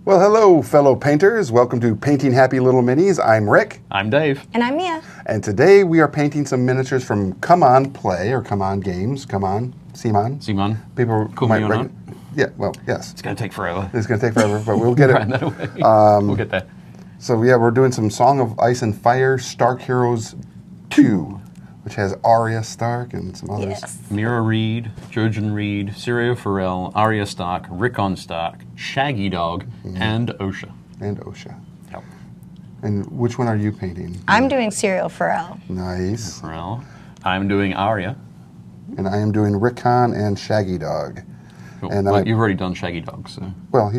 Well, hello, fellow painters. Welcome to Painting Happy Little Minis. I'm Rick. I'm Dave. And I'm Mia. And today we are painting some miniatures from Come On Play, or Come On Games. Come On, Simon. Simon. People Cool, might Leona. Yeah, well, yes. It's going to take forever. It's going to take forever, but we'll get it. Right, that away. We'll get there. So, yeah, we're doing some Song of Ice and Fire Stark Heroes 2, which has Arya Stark and some others. Yes. Mira Reed, Jojen Reed, Syrio Farrell, Arya Stark, Rickon Stark, Shaggy Dog, and Osha. And Osha. Yep. And which one are you painting? I'm doing Serial Pharrell. Nice. Farrell. I'm doing Arya. And I am doing Rickon and Shaggy Dog. Cool. And Well, you've already done Shaggy Dog, so. Well,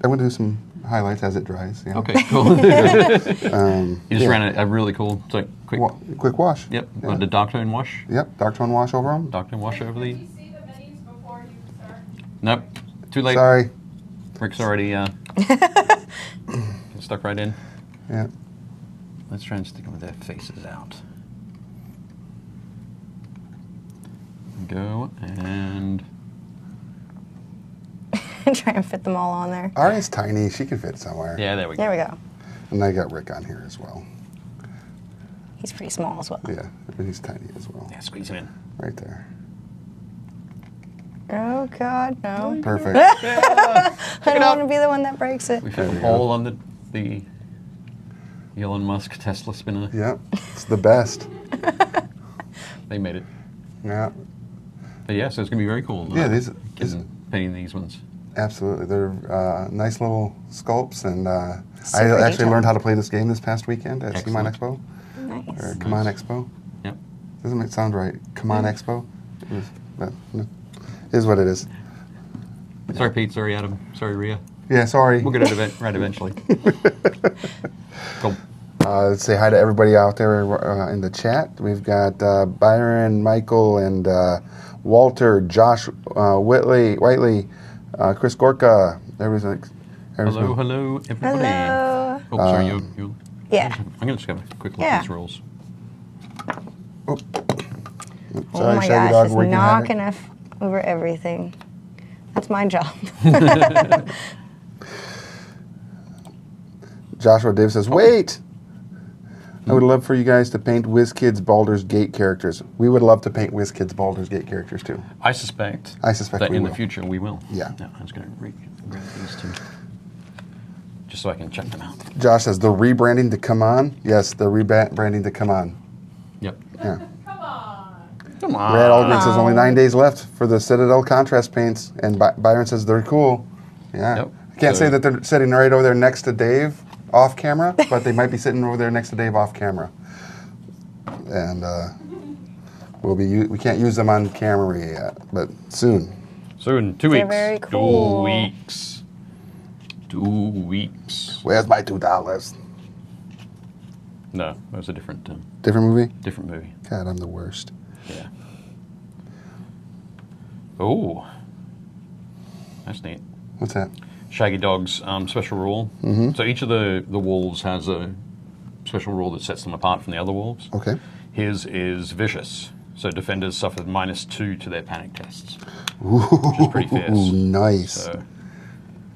I want to do some highlights as it dries. Yeah. Okay, cool. You just yeah. ran a really cool, so quick. Quick wash. Yep, Yeah. the dark tone wash. Yep, dark tone wash over them. Dark tone wash over the. Did you see the minis before you start? Nope, too late. Sorry. Rick's already stuck right in. Yeah. Let's try and stick them with their faces out. Go and Try and fit them all on there. Arya's tiny. She can fit somewhere. yeah, there we go. There we go. And I got Rick on here as well. He's pretty small as well. Yeah, but he's tiny as well. Yeah, squeeze him in. Right there. Oh, God, no. Perfect. I don't want to be the one that breaks it. We There found we a go. hole on the Elon Musk Tesla spinner. Yep, it's the best. They made it. Yeah, But yeah, so it's going to be very cool. Yeah, these- Painting these ones. absolutely. They're nice little sculpts, and I Super actually detailed. learned how to play this game this past weekend at Simon Excellent. Expo. Or Nice. Come On Expo. Yep. Doesn't it sound right? Come On Expo? But, no. It is what it is. Sorry, Pete. Sorry, Adam. Sorry, Rhea. Yeah, sorry. We'll get it right eventually. Cool. Let's say hi to everybody out there in the chat. We've got Byron, Michael, and Walter, Josh, Whiteley, Chris Gorka. Hello. Hello, everybody. Hello. Oh, sorry, you. Yeah. I'm going to just have a quick look Yeah. at these rules. Oh Sorry, my Shaggy gosh, Dog, it's wreaking knocking havoc. over everything. That's my job. Joshua Davis says, "Wait! I would love for you guys to paint WizKids Baldur's Gate characters. We would love to paint WizKids Baldur's Gate characters too. I suspect that that in will. the future we will. Yeah. I was going to grab these two. Just so I can check them out. Josh says, the rebranding to Come On? Yes, the rebranding to Come On. Yep. Yeah. Come on. Come on. Brad Aldrin says only 9 days left for the Citadel contrast paints, and Byron says they're cool. Yeah. Yep. I can't So- say that they're sitting right over there next to Dave off camera, but they might be sitting over there next to Dave off camera. And we can't use them on camera yet, but soon. Soon, 2 They're weeks. very cool. 2 weeks. 2 weeks. Where's my $2? No, that was a different Different movie. God, I'm the worst. Yeah. Oh, that's neat. What's that? Shaggy Dog's special rule. Mm-hmm. So each of the wolves has a special rule that sets them apart from the other wolves. Okay. His is vicious. So defenders suffer -2 to their panic tests, Ooh, which is pretty fierce. nice. So,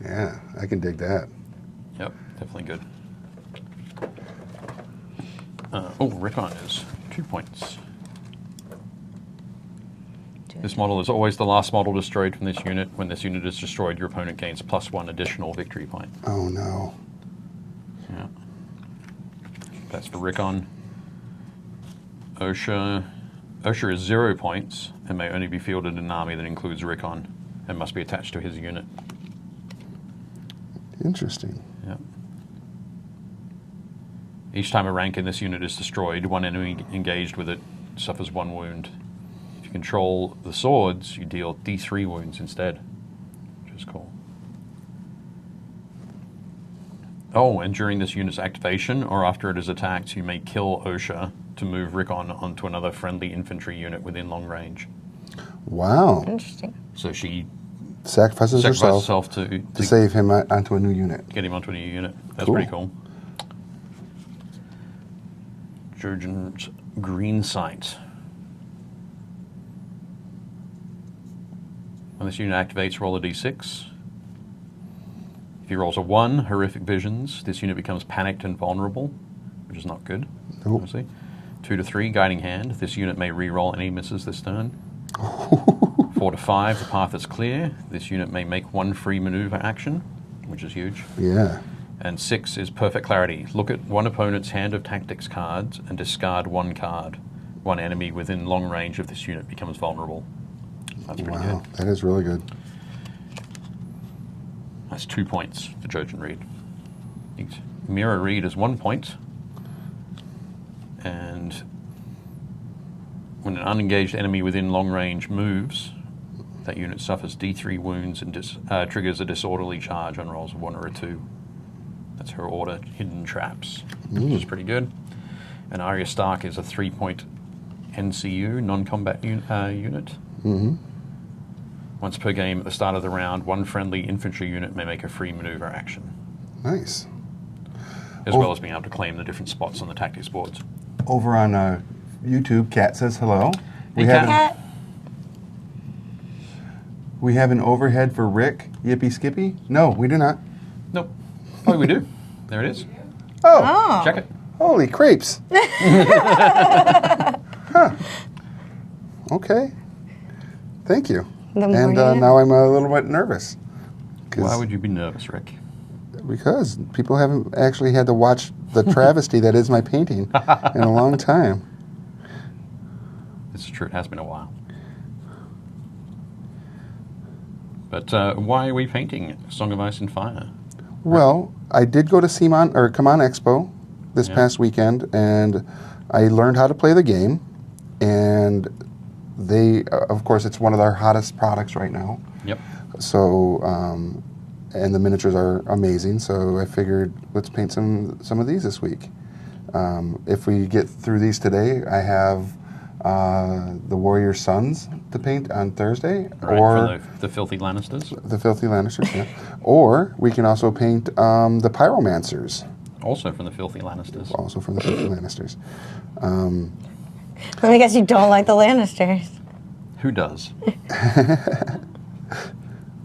Yeah, I can dig that. yep, definitely good. Rickon is 2 points. This model is always the last model destroyed from this unit. When this unit is destroyed, your opponent gains +1 additional victory point. Oh no. Yeah. That's for Rickon. Osha is 0 points and may only be fielded in an army that includes Rickon and must be attached to his unit. Interesting. Yep. Each time a rank in this unit is destroyed, one enemy engaged with it suffers 1 wound. If you control the swords, you deal D3 wounds instead, which is cool. Oh, and during this unit's activation, or after it is attacked, you may kill Osha to move Rickon onto another friendly infantry unit within long range. Wow. Interesting. So she Sacrifices herself herself to save him onto a new unit. get him onto a new unit. That's Cool. pretty cool. Jojen's Green Sight. When this unit activates, roll a d6. If he rolls a 1, horrific visions. This unit becomes panicked and vulnerable, which is not good, Nope. obviously. 2 to 3, guiding hand. This unit may re-roll any misses this turn. 4 to 5, the path is clear. This unit may make 1 free maneuver action, which is huge. Yeah. And 6 is perfect clarity. Look at one opponent's hand of tactics cards and discard 1 card. 1 enemy within long range of this unit becomes vulnerable. That's pretty Wow, good. that is really good. That's 2 points for Trojan Reed. Mirror Reed is 1 point. And when an unengaged enemy within long range moves, that unit suffers D3 wounds and triggers a disorderly charge on rolls of 1 or a 2. That's her order, Hidden Traps, which is pretty good. And Arya Stark is a 3-point NCU, non-combat unit. Once per game at the start of the round, 1 friendly infantry unit may make a free maneuver action, Nice. as well as being able to claim the different spots on the tactics boards. Over on YouTube, Kat says hello. Hey, have Kat. Cat. we have an overhead for Rick. Yippee Skippy? No, we do not. Nope. Oh, we do. There it is. Oh, Oh. Check it. holy crepes. Okay. Thank you. The And morning- now I'm a little bit nervous. 'Cause- Why would you be nervous, Rick? Because people haven't actually had to watch the travesty that is my painting in a long time. This is true. It has been a while. But why are we painting Song of Ice and Fire? Well, I did go to Come On Expo this Yeah. past weekend, and I learned how to play the game. And they, of course, it's one of their hottest products right now. Yep. So, and the miniatures are amazing. So I figured let's paint some of these this week. If we get through these today, I have the Warrior Sons to paint on Thursday, Right, or for the Filthy Lannisters. the Filthy Lannisters. Yeah. Or we can also paint the Pyromancers, Also from the Filthy Lannisters. also from the Filthy Lannisters. I guess you don't like the Lannisters. Who does?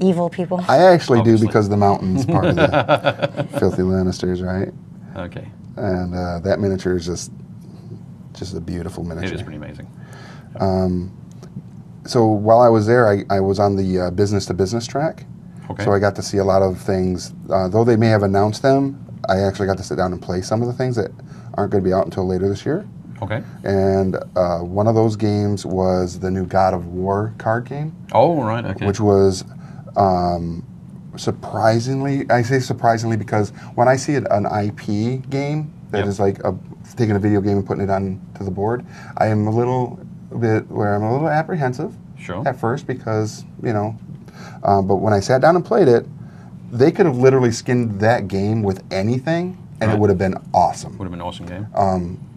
Evil people. I actually Obviously. do because of the mountains part of the Filthy Lannisters, right? Okay. And that miniature is just a beautiful miniature. It is pretty amazing. So while I was there, I was on the business-to-business track. Okay. So I got to see a lot of things. Though they may have announced them, I actually got to sit down and play some of the things that aren't going to be out until later this year. Okay. And one of those games was the new God of War card game, Oh, right. Okay. which was surprisingly, I say surprisingly because when I see an IP game that Yep. is like taking a video game and putting it on to the board, I am a little apprehensive Sure. at first because, but when I sat down and played it, they could have literally skinned that game with anything and it Right. would have been awesome. Would have been an awesome game.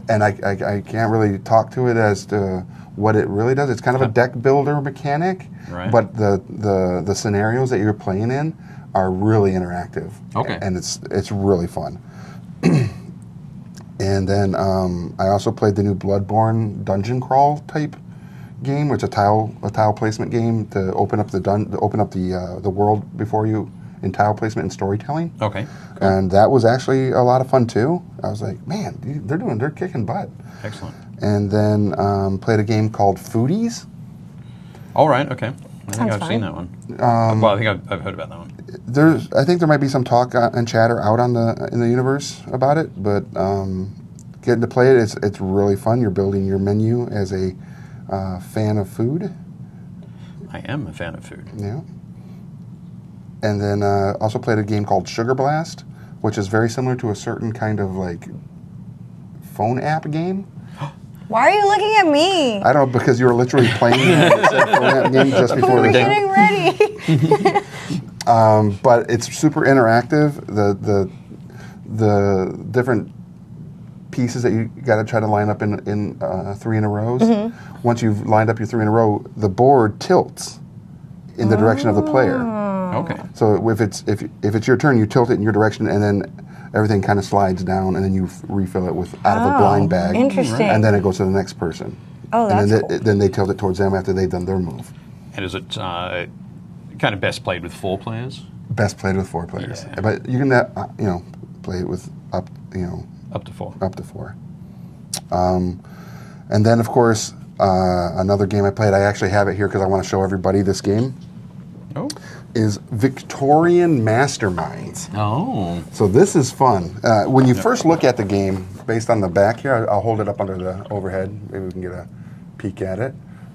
And I can't really talk to it as to what it really does. It's kind of a deck builder mechanic, Right. but the scenarios that you're playing in are really interactive. Okay. And it's really fun. And then I also played the new Bloodborne dungeon crawl type game, which is a tile placement game to open up the world before you in tile placement and storytelling. Okay. And that was actually a lot of fun too. I was like, man, they're kicking butt. Excellent. And then played a game called Foodies. All right. Okay. I think Sounds I've seen fun. that one. Well, I think I've heard about that one. I think there might be some talk and chatter out in the universe about it, but getting to play it, it's really fun. You're building your menu as a fan of food. I am a fan of food. Yeah. And then also played a game called Sugar Blast, which is very similar to a certain kind of like phone app game. Why are you looking at me? I don't know, because you were literally playing the phone app game just before We're the show. getting ready. But it's super interactive. The different pieces that you got to try to line up in 3 in a row. Once you've lined up your 3 in a row, the board tilts in the direction of the player. Okay. So if it's your turn, you tilt it in your direction, and then everything kind of slides down, and then you refill it out of a blind bag. Interesting. And then it goes to the next person. Oh, and that's then then they tilt it towards them after they've done their move. And is it kind of best played with 4 players? Best played with 4 players. Yeah. But you can, play it with up Up to 4. Up to 4. And then, of course, another game I played, I actually have it here because I want to show everybody this game, Oh. is Victorian Masterminds. Oh. So this is fun. When you first look at the game, based on the back here, I'll hold it up under the overhead. Maybe we can get a peek at it.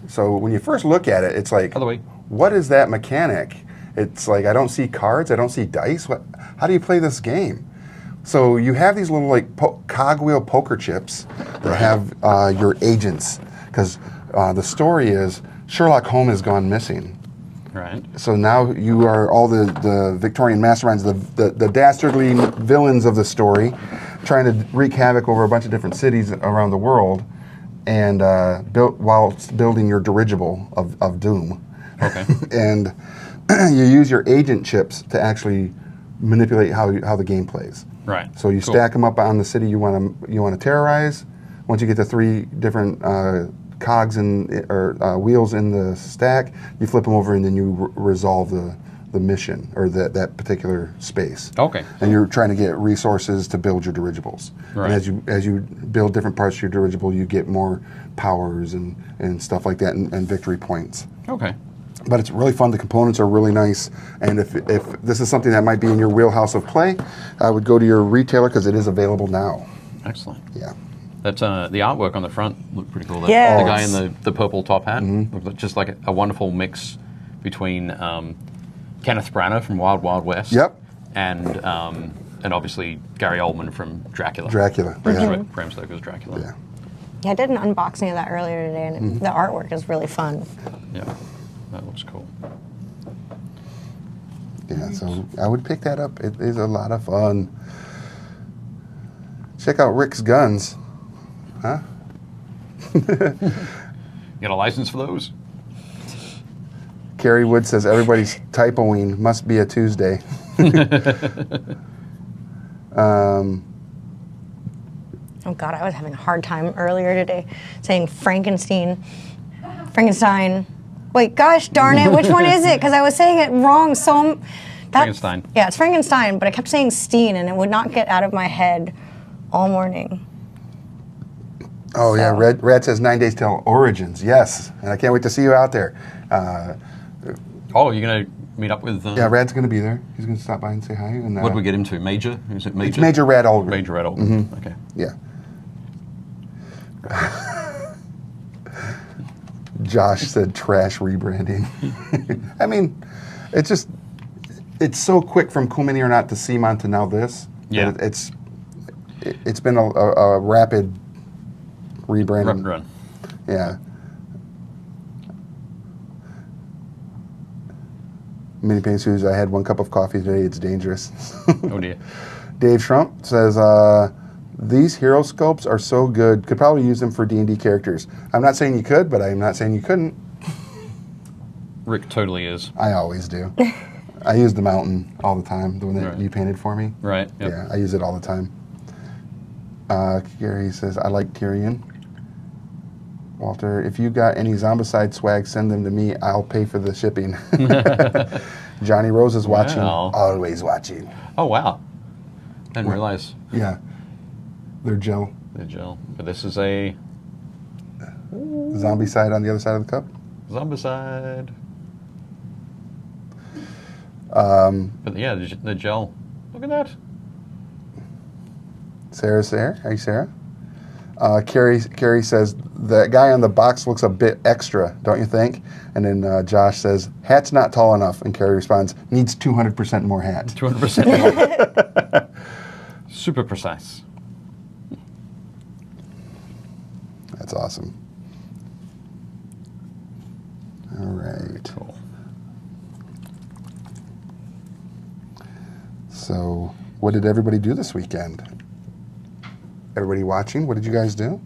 So when you first look at it, it's like, Other way. what is that mechanic? It's like, I don't see cards, I don't see dice. How do you play this game? So you have these little like cogwheel poker chips that have your agents, because the story is Sherlock Holmes has gone missing. Right. So now you are all the Victorian masterminds, the dastardly villains of the story, trying to wreak havoc over a bunch of different cities around the world, and whilst building your dirigible of doom. Okay. And you use your agent chips to actually manipulate how the game plays. Right. So you stack them up on the city you want to terrorize. Once you get the 3 different cogs or wheels in the stack, you flip them over and then you resolve the mission or that particular space. Okay. And you're trying to get resources to build your dirigibles. Right. And as you build different parts of your dirigible, you get more powers and stuff like that and victory points. Okay. But it's really fun. The components are really nice. And if this is something that might be in your wheelhouse of play, I would go to your retailer because it is available now. Excellent. Yeah. That's the artwork on the front looked pretty cool. Yeah. The guy in the purple top hat looked just like a wonderful mix between Kenneth Branagh from Wild Wild West. Yep. And obviously Gary Oldman from Dracula. Bram Stoker's Dracula. Yeah. Yeah, I did an unboxing of that earlier today, and the artwork is really fun. Yeah. That looks cool. Yeah, so I would pick that up. It is a lot of fun. Check out Rick's guns. Huh? Get a license for those? Carrie Wood says everybody's typoing. Must be a Tuesday. Oh God, I was having a hard time earlier today saying Frankenstein. Wait, gosh darn it, which one is it? Because I was saying it wrong. Frankenstein. Yeah, it's Frankenstein, but I kept saying Steen, and it would not get out of my head all morning. Oh, yeah. Red says 9 Days Till Origins. Yes. And I can't wait to see you out there. Oh, you're going to meet up with... Yeah, Rad's going to be there. He's going to stop by and say hi. And, what do we get him to? Major? Is it Major? It's Major Rad Aldrin. Major Rad Aldrin. Okay. Yeah. Josh said trash rebranding. I mean, it's so quick from Cool Mini or Not to Seamon to now this. Yeah. It's been a rapid rebranding. Rapid run. Yeah. Mini Pain Sues, I had 1 cup of coffee today. It's dangerous. Oh, dear. Dave Trump says, these hero sculpts are so good. Could probably use them for D&D characters. I'm not saying you could, but I'm not saying you couldn't. Rick totally is. I always do. I use the mountain all the time, the one that you painted for me. Right. Yep. Yeah, I use it all the time. Gary says, I like Tyrion. Walter, if you got any Zombicide swag, send them to me. I'll pay for the shipping. Johnny Rose is watching. Wow. Always watching. Oh, wow. Didn't realize. Yeah. They're gel. They're gel. But this is a... Zombicide on the other side of the cup. Zombicide. But yeah, the gel. Look at that. Sarah's there. Hey, Sarah. Carrie says, the guy on the box looks a bit extra, don't you think? And then Josh says, hat's not tall enough. And Carrie responds, needs 200% more hat. 200%. Super precise. That's awesome. All right. Cool. So, what did everybody do this weekend? Everybody watching, what did you guys do?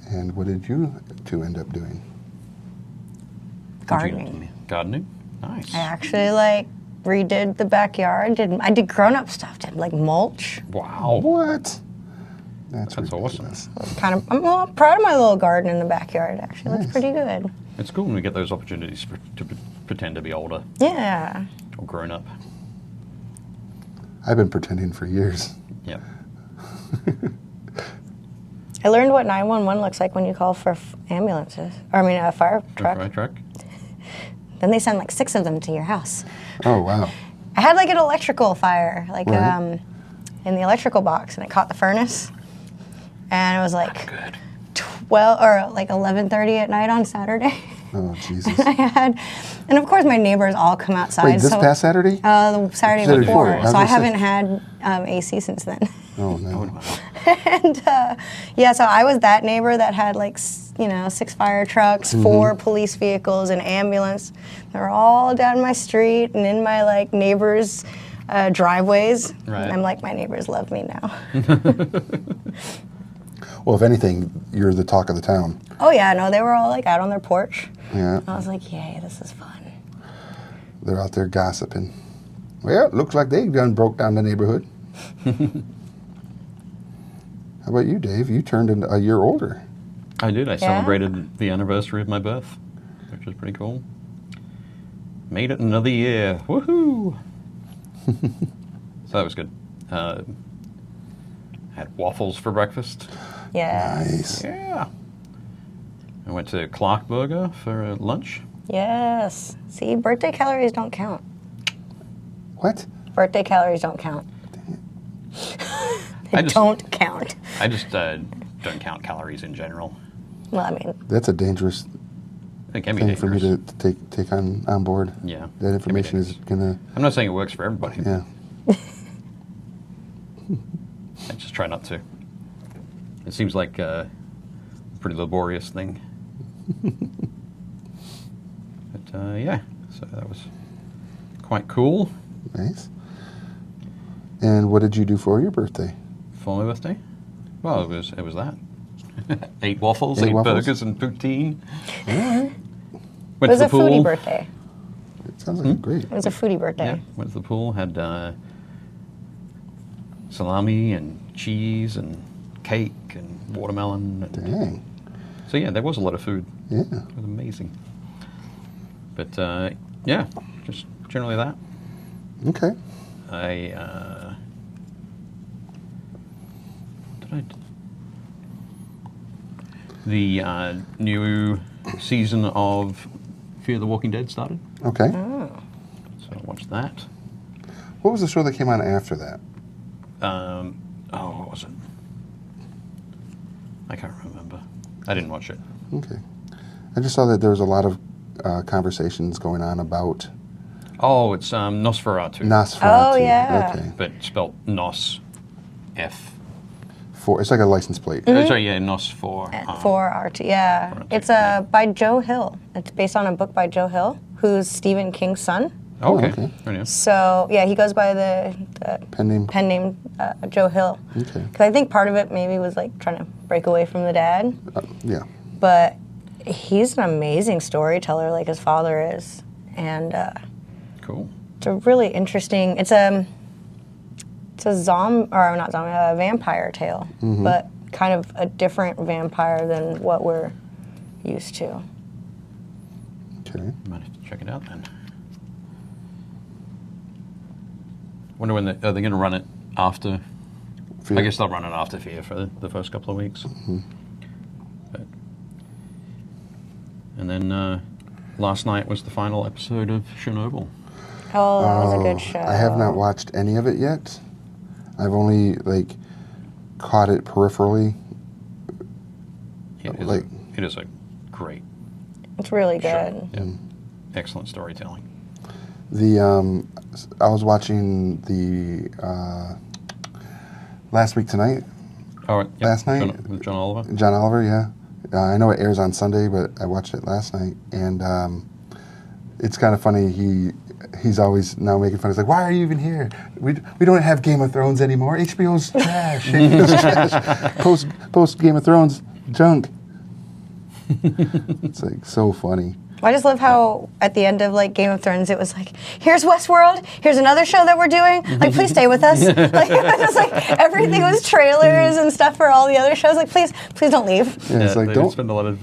And what did you two end up doing? Gardening. Gardening? Nice. I actually redid the backyard. I did grown-up stuff. Did mulch. Wow. What? That's awesome. I'm proud of my little garden in the backyard. Actually, Nice. looks pretty good. It's cool when we get those opportunities to pretend to be older. Yeah. or grown up. I've been pretending for years. Yep. I learned what 911 looks like when you call for ambulances. Or, I mean, a fire truck. Fire truck. Then they send like 6 of them to your house. Oh, wow. I had like an electrical fire, like Right. in the electrical box, and it caught the furnace. And it was like Good. 12 or like 11:30 at night on Saturday. Oh, Jesus. And of course my neighbors all come outside. Wait, this so, past Saturday? the Saturday Saturday before. before. I was So I gonna say. haven't had AC since then. Oh, no. And yeah, so I was that neighbor that had like 6 fire trucks, 4 police vehicles, an ambulance. They're all down my street and in my like neighbors' driveways. Right. And I'm like, my neighbors love me now. Well, if anything, you're the talk of the town. Oh yeah, no, they were all like out on their porch. Yeah. I was like, yay, this is fun. They're out there gossiping. Well, it looks like they done broke down the neighborhood. How about you, Dave? You turned a year older. I did. I celebrated the anniversary of my birth, which was pretty cool. Made it another year. Woohoo! So that was good. Had waffles for breakfast. Yes. Nice. Yeah. I went to Clark Burger for lunch. Yes. See, birthday calories don't count. What? Birthday calories don't count. They don't count. I just don't count calories in general. Well, I mean, That's a dangerous It can be thing dangerous. for me to take on board. Yeah. That Can be information is dangerous. gonna. I'm not saying it works for everybody. Yeah. I just try not to. It seems like a pretty laborious thing. But yeah, so that was quite cool Nice. And what did you do for your birthday? for my birthday. Well, it was that. 8 waffles, Ate 8 waffles? burgers, and poutine. All right. it Went was to a the pool. foodie birthday. It sounds like great. It was a foodie birthday. Yeah, went to the pool. Had salami and cheese and cake and watermelon. And Dang. so yeah, there was a lot of food. Yeah. It was amazing. But yeah, just generally that. Okay. The new season of Fear the Walking Dead started, Okay. Oh. so I watched that. What was the show that came on after that? What was it? I can't remember. I didn't watch it. Okay. I just saw that there was a lot of conversations going on about Oh, it's Nosferatu, Nosferatu. Oh, yeah. Okay. but spelled Nos, F. It's like a license plate. Sorry, yeah, Nos for. For art, yeah. For art, It's yeah. by Joe Hill. It's based on a book by Joe Hill, who's Stephen King's son. Okay. okay. Very nice. So, yeah, he goes by the Pen name. pen name Joe Hill. Okay. Because I think part of it maybe was like trying to break away from the dad. Yeah. But he's an amazing storyteller, like his father is. And Cool. it's a really interesting, it's a vampire tale, but kind of a different vampire than what we're used to. Okay. Might have to check it out then. Wonder when are they going to run it after? Fear. I guess they'll run it after Fear for the first couple of weeks. But, and then last night was the final episode of Chernobyl. Oh, that was a good show. I have not watched any of it yet. I've only caught it peripherally. It is a great It's really show. good. Yeah. Excellent storytelling. I was watching the Last Week Tonight. Oh, right. Yep. Last night? With John Oliver. John Oliver, yeah. I know it airs on Sunday, but I watched it last night, and it's kind of funny. He's always now making fun. He's like, "Why are you even here? We don't have Game of Thrones anymore. HBO's trash. HBO's trash. Post Game of Thrones junk." It's like so funny. I just love how at the end of like Game of Thrones, it was like, here's Westworld, here's another show that we're doing. Like, please stay with us. Like, it was just like everything was trailers and stuff for all the other shows. Like, please don't leave. Yeah, it's like they don't. spend a lot of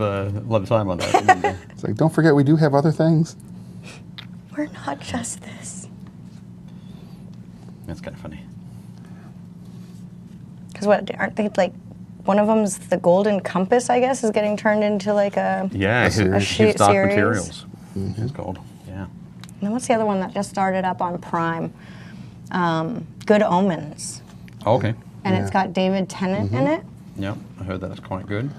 time on that. Didn't they? It's like don't forget we do have other things. We're not just this. That's kind of funny. Because what, aren't they like, one of them's the Golden Compass, I guess, is getting turned into like a... Yeah, series. his Dark series. Materials. It's called. Yeah. And then what's the other one that just started up on Prime? Good Omens. Oh, okay. And it's got David Tennant in it. Yeah, I heard that it's quite good.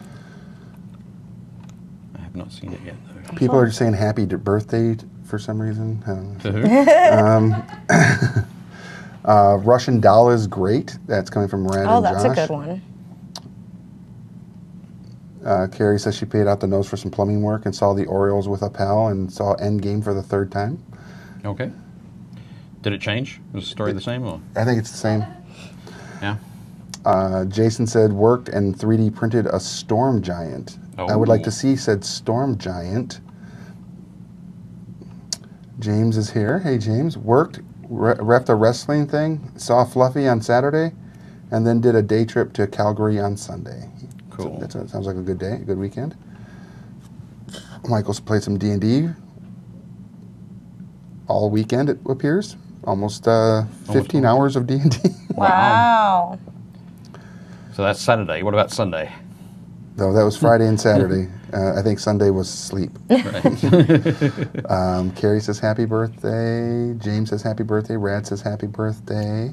I have not seen it yet, though. People are saying happy birthday for some reason. I don't know. To who? Russian Doll is great. That's coming from Miranda Oh, and that's Josh. a good one. Carrie says she paid out the nose for some plumbing work and saw the Orioles with a pal and saw Endgame for the third time. Okay. Did it change? Was the story the same? Or? I think it's the same. Yeah. Jason said worked and 3D printed a storm giant. I would like to see said storm giant. James is here. Hey, James. Worked, reffed a wrestling thing, saw Fluffy on Saturday, and then did a day trip to Calgary on Sunday. Cool. That sounds like a good day, a good weekend. Michael's played some D&D all weekend, it appears. Almost 15 hours of D&D. Wow. So that's Saturday. What about Sunday? No, that was Friday and Saturday. I think Sunday was sleep. Right. Carrie says happy birthday. James says happy birthday. Rad says happy birthday.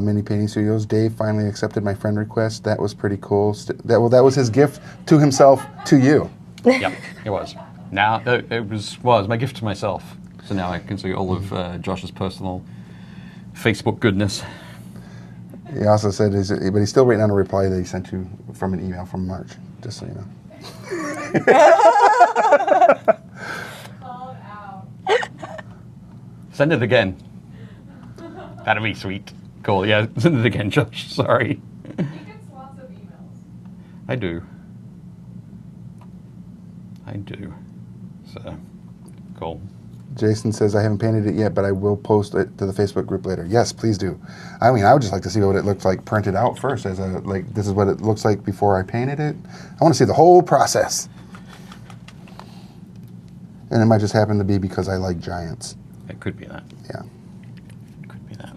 Mini Painting Studios. Dave finally accepted my friend request. That was pretty cool. That was his gift to himself to you. Yep, it was. Now it was my gift to myself. So now I can see all of Josh's personal Facebook goodness. He also said, but he's still waiting on a reply that he sent you from an email from March. Just so you know. Called out. Send it again. That'd be sweet. Cool. Yeah, send it again, Josh. Sorry. He gets lots of emails. I do. So, cool. Jason says, I haven't painted it yet, but I will post it to the Facebook group later. Yes, please do. I mean, I would just like to see what it looks like printed out first. This is what it looks like before I painted it. I want to see the whole process. And it might just happen to be because I like giants. It could be that. Yeah. It could be that.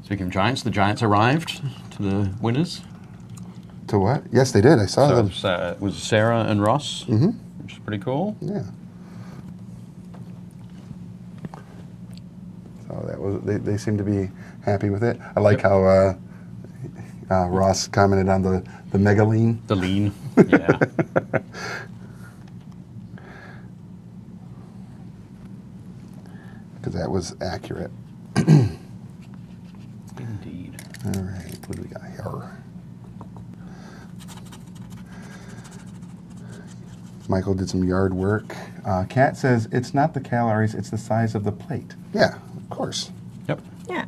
Speaking of giants, the giants arrived to the winners. To what? Yes, they did. I saw So them. it was Sarah and Ross, which is pretty cool. Yeah. So that was. They seem to be happy with it. I like how Ross commented on the megaline. The lean. Yeah. Because that was accurate. Indeed. All right, what do we got here? Michael did some yard work. Kat says, it's not the calories, it's the size of the plate. Yeah, of course. Yep. Yeah.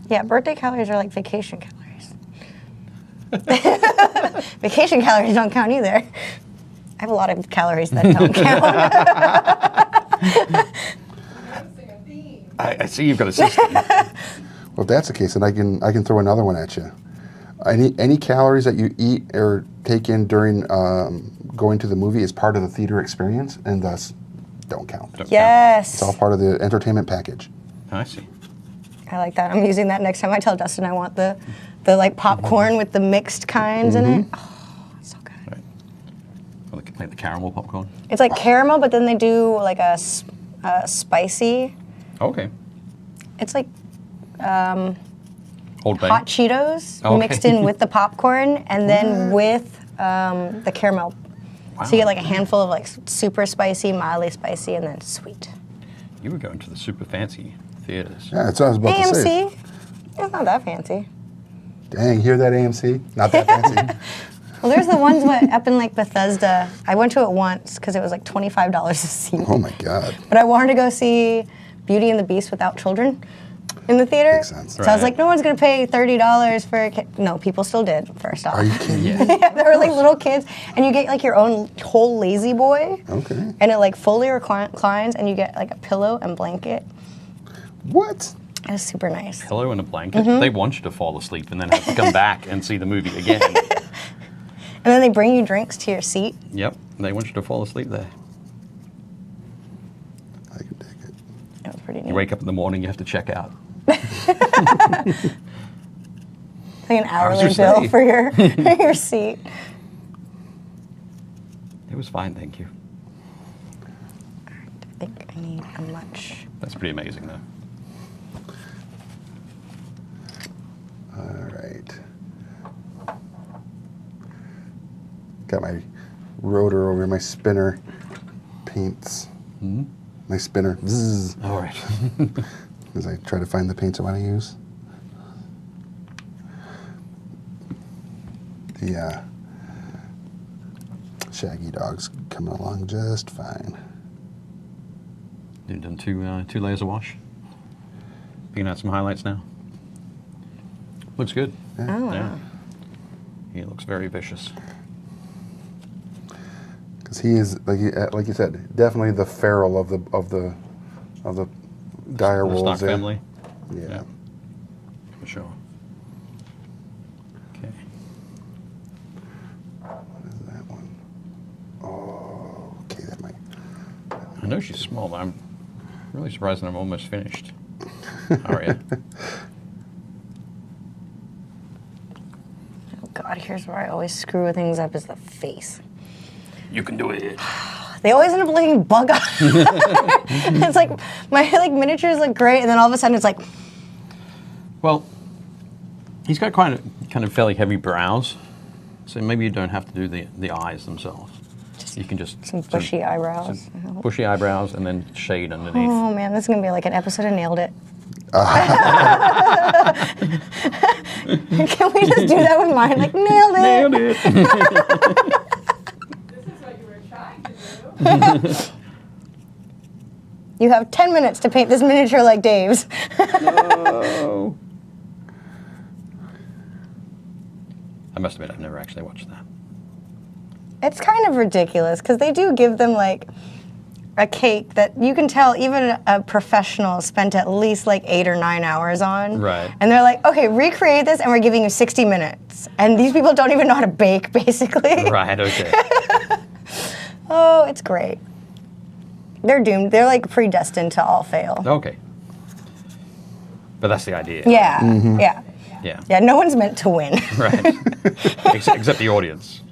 Yeah, birthday calories are like vacation calories. Vacation calories don't count either. I have a lot of calories that don't count. Noticing a theme. I see you've got a system. Well, if that's the case, then I can throw another one at you. Any calories that you eat or take in during going to the movie is part of the theater experience, and thus don't count. Yes. It's all part of the entertainment package. I see. I like that. I'm using that next time I tell Dustin I want the like popcorn with the mixed kinds in it. Oh, it's so good. Right. Like the caramel popcorn. It's like caramel, but then they do like a spicy. Okay. It's like Old Bay. hot Cheetos Okay. mixed in with the popcorn and then with the caramel. Wow. So you get like a handful of like super spicy, mildly spicy, and then sweet. You were going to the super fancy theaters. Yeah, that's what I was about to say. AMC. It's not that fancy. Dang, hear that, AMC? Not that fancy. Well, there's the ones up in like Bethesda. I went to it once because it was like $25 a seat. Oh my God. But I wanted to go see Beauty and the Beast without children in the theater. Makes sense. So I was Right. like, no one's going to pay $30 for a kid. No, people still did, first off. Are you kidding? Yeah, there were like little kids, and you get like your own whole lazy boy. Okay. And it like fully reclines, and you get like a pillow and blanket. What? It was super nice. Pillow and a blanket. They want you to fall asleep and then have to come back and see the movie again. And then they bring you drinks to your seat. Yep. They want you to fall asleep there. I can take it. You wake up in the morning, you have to check out. Like an hourly was your bill stay? for your seat. It was fine, thank you. I think I need a much. That's pretty amazing, though. All right. Got my rotor over my spinner paints. My spinner. Zzz, All right. as I try to find the paints I want to use. The Shaggy Dog's coming along just fine. You've done two layers of wash. Picking out some highlights now. Looks good. Oh. Yeah. He looks very vicious. Because he is, like you said, definitely the feral of the dire The wolves. stock there. family. Yeah. For sure. Okay. What is that one? Oh, okay, that might. I know she's small, but I'm really surprised that I'm almost finished. How are you? Oh God, here's where I always screw things up: is the face. You can do it. They always end up looking bug eyed. It's like my miniatures look great, and then all of a sudden it's like, Well, he's got kind of fairly heavy brows, so maybe you don't have to do the eyes themselves. You can just some bushy eyebrows. bushy eyebrows and then shade underneath. Oh man, this is gonna be like an episode of Nailed It. Can we just do that with mine? Like, nailed it. Nailed it. This is what you were trying to do. You have 10 minutes to paint this miniature like Dave's. Oh. I must admit, I've never actually watched that. It's kind of ridiculous because they do give them like a cake that you can tell even a professional spent at least like 8 or 9 hours on. Right. And they're like, okay, recreate this and we're giving you 60 minutes. And these people don't even know how to bake, basically. Right, okay. Oh, it's great. They're doomed. They're like predestined to all fail. Okay. But that's the idea. Yeah, yeah. Yeah. Yeah, no one's meant to win. Right. Except the audience.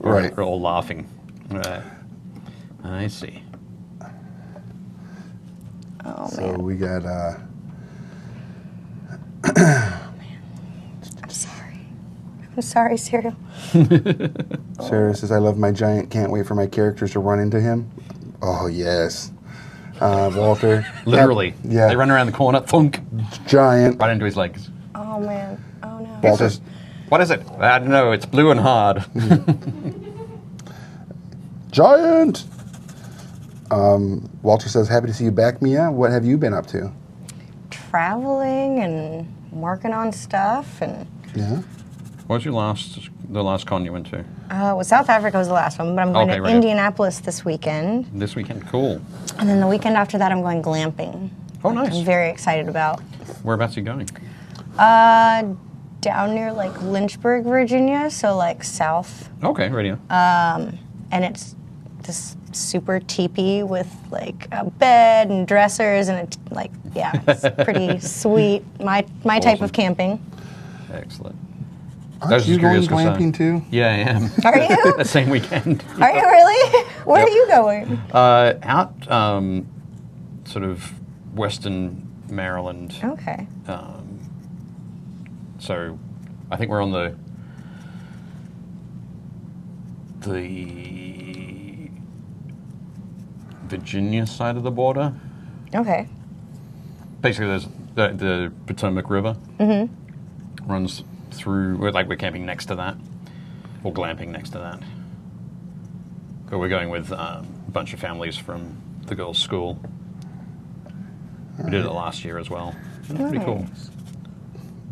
Right. We're all laughing. Right. I see. Oh, So man. we got. I'm sorry. I'm sorry, Serial. Sarah says, "I love my giant. Can't wait for my characters to run into him." Oh yes, Walter. Literally. Yeah. They run around the corner, thunk, Giant. right into his legs. Oh, man. Oh, no. Walter's What is it? I don't know. It's blue and hard. giant. Walter says, "Happy to see you back, Mia. What have you been up to?" Traveling and working on stuff. And Yeah. What was the last con you went to? well, South Africa was the last one, but I'm going Okay, to right. Indianapolis this weekend. This weekend? Cool. And then the weekend after that, I'm going glamping. Oh, nice. I'm very excited about. Whereabouts are you going? Down near like Lynchburg, Virginia, so like south. Okay, radio. And it's this super teepee with like a bed and dressers and it's pretty sweet. My type Awesome. of camping. Excellent. Aren't was you just going curious 'cause, glamping too? Yeah, I am. Are you? The same weekend. Are you really? Where Yep. are you going? Out sort of western Maryland. Okay. So I think we're on the Virginia side of the border. Okay. Basically, there's the Potomac River runs through. We're camping next to that, or glamping next to that. But we're going with a bunch of families from the girls' school. We did it last year as well. It was pretty cool.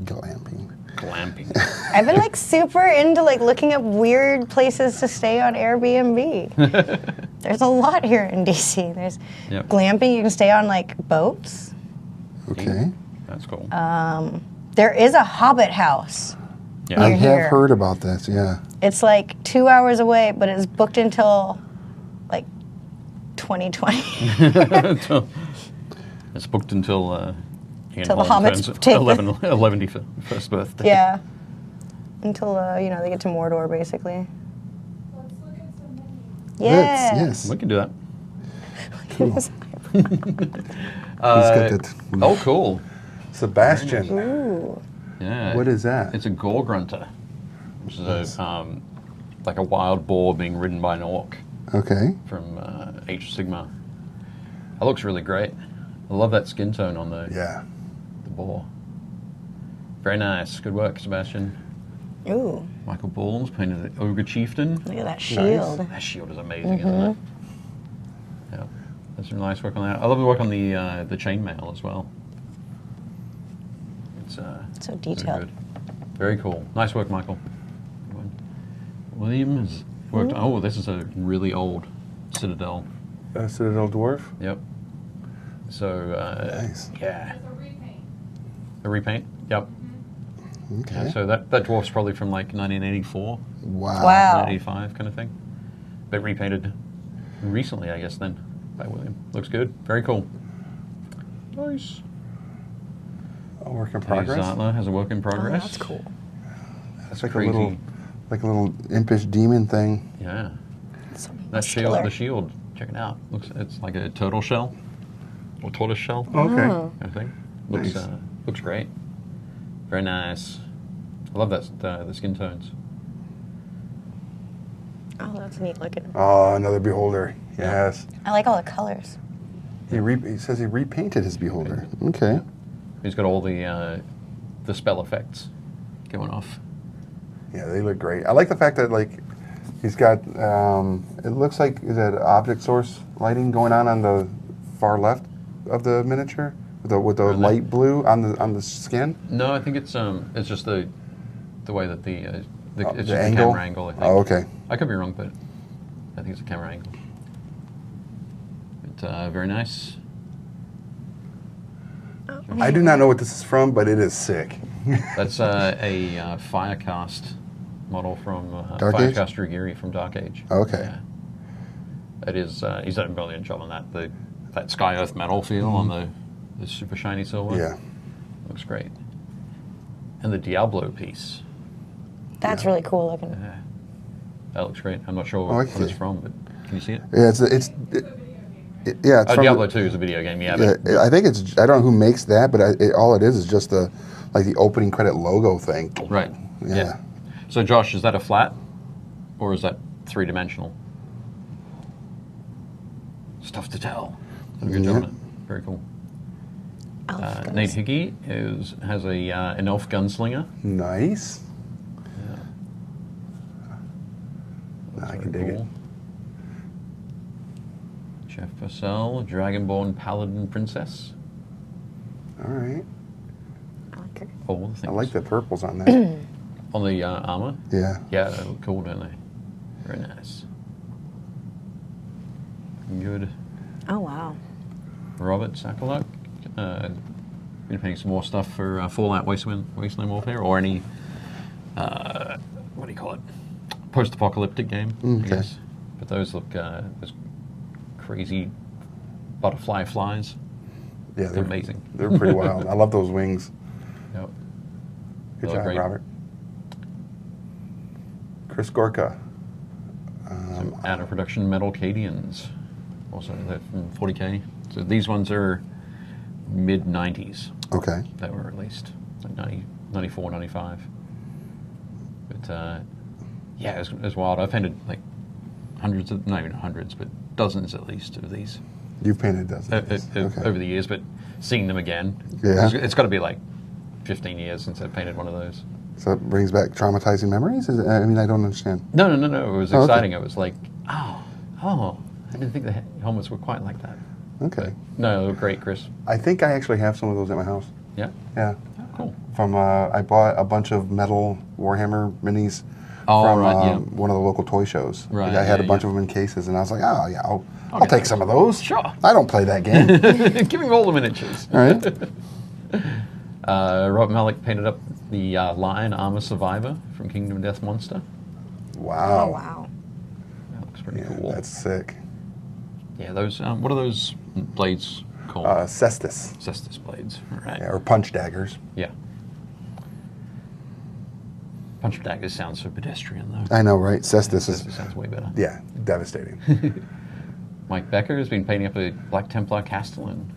Glamping. Glamping. I've been like super into like looking up weird places to stay on Airbnb. There's a lot here in DC. There's Yep. glamping. You can stay on like boats. Okay. That's cool. There is a Hobbit house. Yeah. I Near have here. heard about this. Yeah. It's like 2 hours away, but it's booked until like 2020. Until It's booked until Ian Till the Holm hobbits turns take 11th birthday. Yeah. Until, they get to Mordor, basically. Let's look at some menus. Yeah. Yes. We can do that. Cool. Yes. He's got that. Oh, cool. Sebastian. Ooh. Yeah. What is that? It's a gore grunter, which is like a wild boar being ridden by an orc Okay. from H Sigma. That looks really great. I love that skin tone on the Yeah. boar. Very nice. Good work, Sebastian. Ooh. Michael Ball's painted the Ogre Chieftain. Look at that shield. That shield is amazing, isn't it? Yeah. That's some nice work on that. I love the work on the chainmail as well. It's So very detailed. good. Very cool. Nice work, Michael. Good one. William has worked. Oh, this is a really old Citadel. Citadel Dwarf. Yep. So Nice. yeah, It's a repaint. a repaint. Yep. Okay. Yeah, so that dwarf's probably from like 1984, Wow. Wow. 1985 kind of thing. But repainted recently, I guess. Then by William. Looks good. Very cool. Nice. A work in Dave progress. Zartler has a work in Oh, progress. that's cool. It's like crazy. a little impish demon thing. Yeah. So That shield, muscular. the shield. Check it out. It's like a turtle shell or tortoise shell Okay. Oh. kind of thing. Looks Nice. looks great. Very nice. I love that the skin tones. Oh, that's neat looking. Oh, another beholder. Yes. I like all the colors. He says he repainted his beholder. Okay. He's got all the spell effects going off. Yeah, they look great. I like the fact that like he's got it looks like is that object source lighting going on the far left of the miniature with the Really? light blue on the skin. No, I think it's just the way that it's the just the angle? camera angle. I think. Oh, okay. I could be wrong, but I think it's a camera angle. But very nice. I do not know what this is from, but it is sick. That's a Firecast model from Dark Age? Firecast Drugiri from Dark Age. Okay. Yeah. It is. He's done a brilliant job on that. That Sky Earth metal feel on the super shiny silver. Yeah. Looks great. And the Diablo piece. That's really cool looking. Yeah. That looks great. I'm not sure Oh, I what see. it's from, but can you see it? Yeah, it's It's a video game. yeah. It's Oh, from Diablo 2 is a video game. Yeah. Yeah, But, I think it's. I don't know who makes that, but all it is just the opening credit logo thing. right. Yeah. So, Josh, is that a flat, or is that 3-dimensional? Stuff to tell. Did a good job on Yeah. it. Very cool. Elf Nate guns. Hickey has an elf gunslinger. Nice. Looks I very can dig it. Jeff Purcell, Dragonborn Paladin Princess. All right. I like her. All the things. I like the purples on that. On the armor. Yeah. Yeah, they look cool, don't they? Very nice. Good. Oh, wow. Robert Sakaluk. Been painting some more stuff for Fallout Wasteland Warfare, or any, what do you call it? Post-apocalyptic game, I Okay. guess. But those look, those crazy butterfly flies. Yeah, They're amazing. They're pretty wild. I love those wings. Yep. Good They look job, great. Robert. Chris Gorka. Some out of production metal Cadians. Also, they're from 40K. So these ones are mid 90s Okay. that were released, like 90, 94, 95. But yeah, it was wild. I've painted like hundreds of, not even hundreds, but dozens at least of these You've painted dozens. Okay. over the years. But seeing them again, Yeah. it's got to be like 15 years since I've painted one of those. So it brings back traumatizing memories? I mean, I don't understand. No. It was Oh, okay. exciting. It was like, oh, I didn't think the helmets were quite like that. Okay. No, they were great, Chris. I think I actually have some of those at my house. Yeah? Yeah. Oh, cool. From I bought a bunch of metal Warhammer minis Oh, from right, yeah. one of the local toy shows. Right, I had yeah, a bunch yeah. of them in cases, and I was like, oh yeah, I'll get take those. some of those. Sure. I don't play that game. Give me all the miniatures. All right. Rob Malik painted up the Lion Armor Survivor from Kingdom of Death Monster. Wow. Oh, wow. That looks pretty Yeah, cool. that's sick. Yeah, those. What are those blades called? Cestus. Cestus blades. All right. Yeah, or punch daggers. Yeah. Punch daggers sounds so pedestrian, though. I know, right? Cestus is, Cestus sounds way better. yeah, devastating. Mike Becker has been painting up a Black Templar Castellan.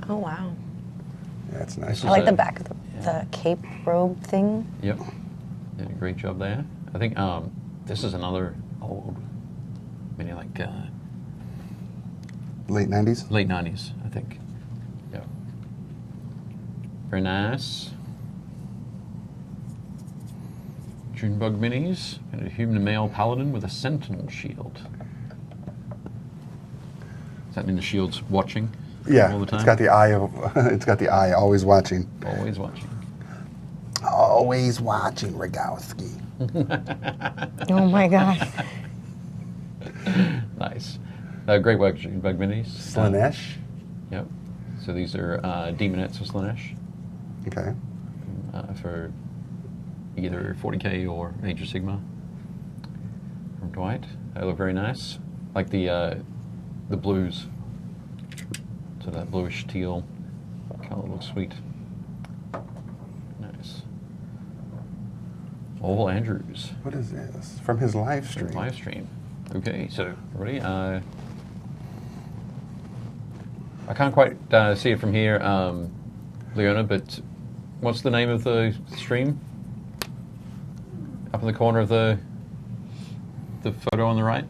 Oh, wow. Yeah, it's nice. I like a- the back of the cape robe thing. Yep. Did a great job there. I think this is another old, maybe like Late 90s? late 90s, I think. Yeah. Very nice. Junebug minis and a human male paladin with a sentinel shield. Does that mean the shield's watching Yeah, all the time? it's got the eye of, it's got the eye always watching. Always watching. Always watching, Rogowski. Oh my gosh. Nice. Great work, Junebug minis. Slanesh. Yep. So these are Demonettes of Slanesh Okay. for either 40k or Age of Sigma from Dwight. They look very nice. Like the blues. So that bluish teal color looks sweet. Nice. Oval Andrews. What is this? From his live stream. Live stream. Okay, so everybody, I can't quite see it from here, Leona, but what's the name of the stream? Up in the corner of the photo on the right?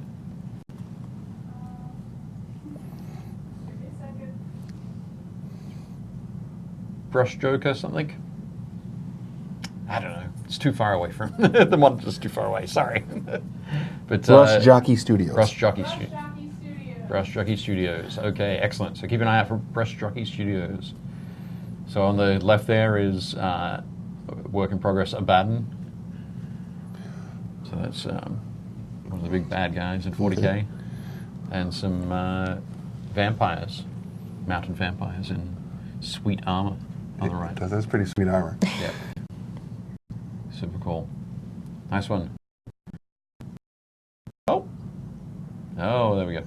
Give me a second. Brush joke or something? I don't know. It's too far away from the monitor's too far away. Sorry, but Brush Jockey Studios. Brush Jockey Brush Studios. Jockey Studio. Brush Jockey Studios. Okay, excellent. So keep an eye out for Brush Jockey Studios. So on the left there is work in progress Abaddon. So that's one of the big bad guys in 40k, and some vampires, mountain vampires in sweet armor on the right. That's pretty sweet armor. Yeah. Super cool. Nice one. Oh, there we go.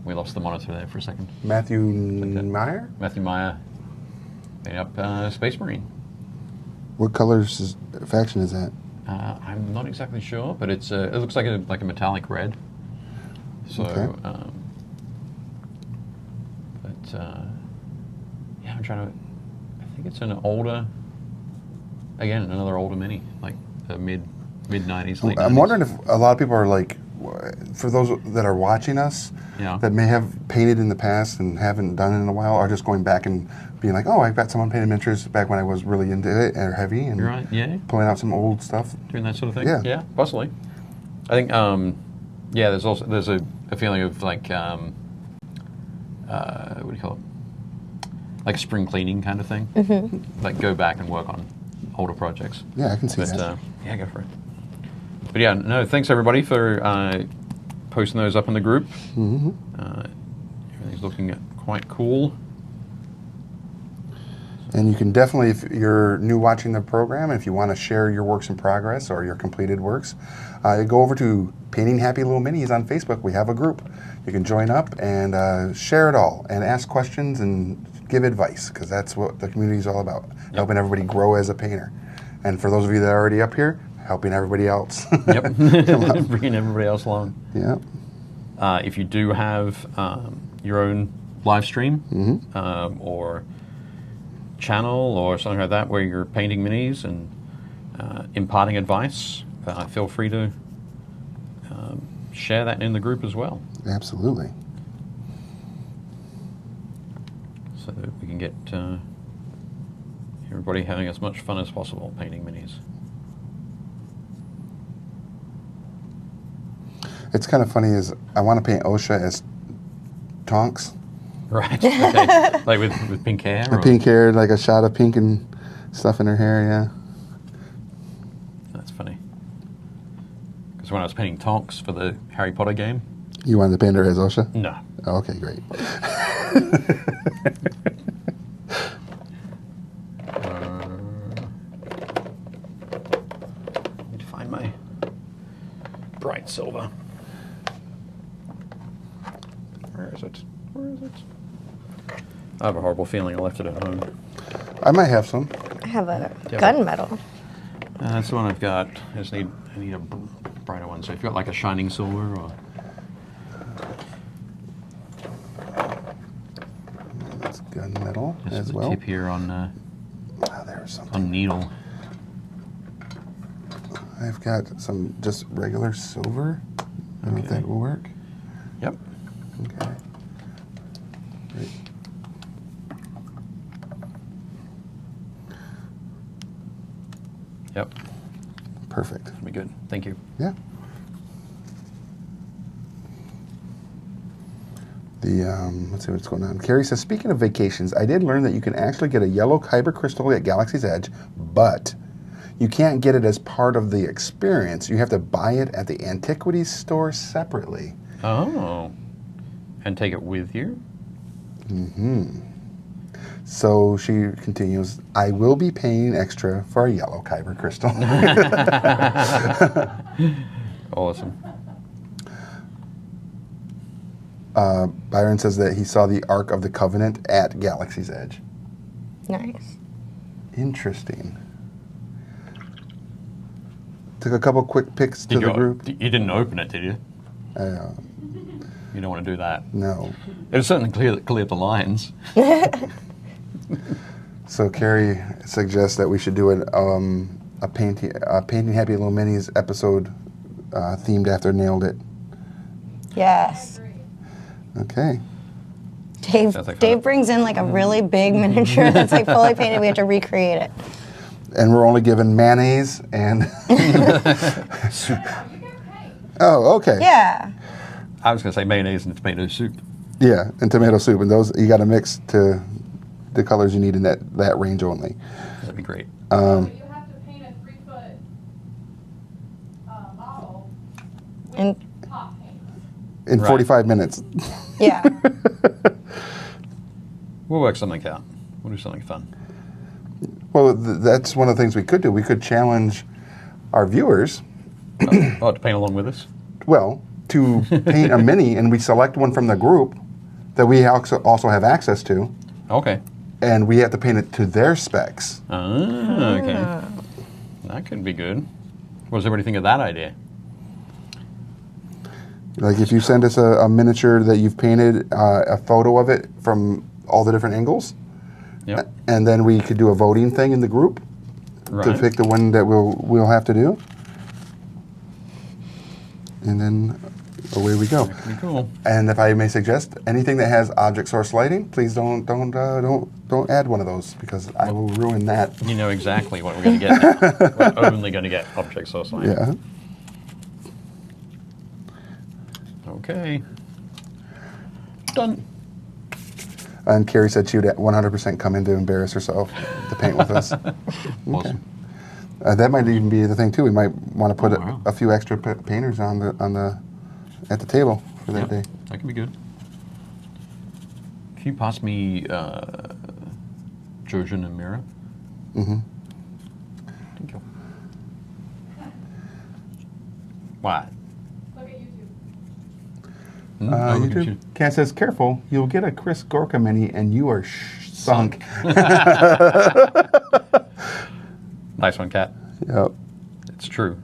We lost the monitor there for a second. Matthew Like that. Meyer? Matthew Meyer made up Space Marine. What faction is that? I'm not exactly sure, but it looks like a metallic red. So, Okay. yeah, I'm trying to. I think it's an older. Again, another older mini, like the mid 90s, late 90s. I'm wondering if a lot of people are like, for those that are watching us, Yeah. that may have painted in the past and haven't done it in a while, are just going back and being like, oh, I've got someone painted miniatures back when I was really into it or heavy, and You're right. Yeah. pulling out some old stuff. Doing that sort of thing? Yeah. Yeah, possibly. I think, yeah, there's a feeling of like, what do you call it? Like a spring cleaning kind of thing. Mm-hmm. Like go back and work on older projects. Yeah, I can see that. Yeah, go for it. But yeah, no, thanks everybody for posting those up in the group. Mm-hmm. Everything's looking quite cool. And you can definitely, if you're new watching the program, if you want to share your works in progress or your completed works, go over to Painting Happy Little Minis on Facebook. We have a group. You can join up and share it all and ask questions and give advice, because that's what the community is all about, helping everybody grow as a painter. And for those of you that are already up here, helping everybody else. Yep, bringing everybody else along. Yeah. If you do have your own live stream or channel or something like that where you're painting minis and imparting advice, feel free to share that in the group as well, Absolutely. so that we can get everybody having as much fun as possible painting minis. It's kind of funny is I want to paint OSHA as Tonks. Right. Okay. Like with pink hair? The or? pink hair, like a shot of pink and stuff in her hair, yeah. That's funny. Because when I was painting Tonks for the Harry Potter game. You wanted to paint her as OSHA? No. Oh, okay, great. Need to find my bright silver. Where is it? Where is it? I have a horrible feeling I left it at home. I might have some. I have a Yeah. gunmetal. That's the one I've got. I need a brighter one. So if you've got like a shining silver or... That's gunmetal This as is well. a tip here on There's something. on needle. I've got some just regular silver. I don't know if that will work. Yep. Okay. Great. Yep. Perfect. That'll be good. Thank you. Yeah. Let's see what's going on. Carrie says, speaking of vacations, I did learn that you can actually get a yellow kyber crystal at Galaxy's Edge, but you can't get it as part of the experience. You have to buy it at the antiquities store separately. Oh. And take it with you? So she continues, I will be paying extra for a yellow kyber crystal. Awesome. Byron says that he saw the Ark of the Covenant at Galaxy's Edge. Nice. Interesting. Took a couple quick pics to the group. You didn't open it, did you? Uh, You don't want to do that. no. It was certainly cleared the lines. So Carrie suggests that we should do a painting Happy Little Minis episode themed after Nailed It. Yes. Okay. Dave, Sounds like Dave fun. brings in like a really big miniature that's like fully painted. We have to recreate it. And we're only given mayonnaise and. You can paint. Oh, okay. Yeah. I was going to say mayonnaise and tomato soup. Yeah, and tomato soup, and those you got to mix to the colors you need in that range only. That'd be great. But you have to paint a 3-foot model with And pot paint. In Right. 45 minutes. yeah. We'll work something out. We'll do something fun. Well, that's one of the things we could do. We could challenge our viewers, To paint along with us? well, to paint a mini, and we select one from the group that we also have access to, Okay. and we have to paint it to their specs. Okay. That could be good. What does everybody think of that idea? Like if you send us a miniature that you've painted, a photo of it from all the different angles, Yep. and then we could do a voting thing in the group to Right. pick the one that we'll have to do, and then away we go. That'd be cool. And if I may suggest, anything that has object source lighting, please don't add one of those because I will ruin that. You know exactly what we're going to get now. We're only going to get object source line. Yeah. Okay. Done. And Carrie said she would 100% come in to embarrass herself to paint with us. Awesome. That might even be the thing too. We might want to put Oh, wow. a few extra painters on the at the table for that Yep, day. that can be good. Can you pass me Trojan and Mira? Mm-hmm. Thank you. What? Look at YouTube. Oh, look at YouTube. you. Cat says, "Careful, you'll get a Chris Gorka mini, and you are sunk." Nice one, Kat. Yep. It's true.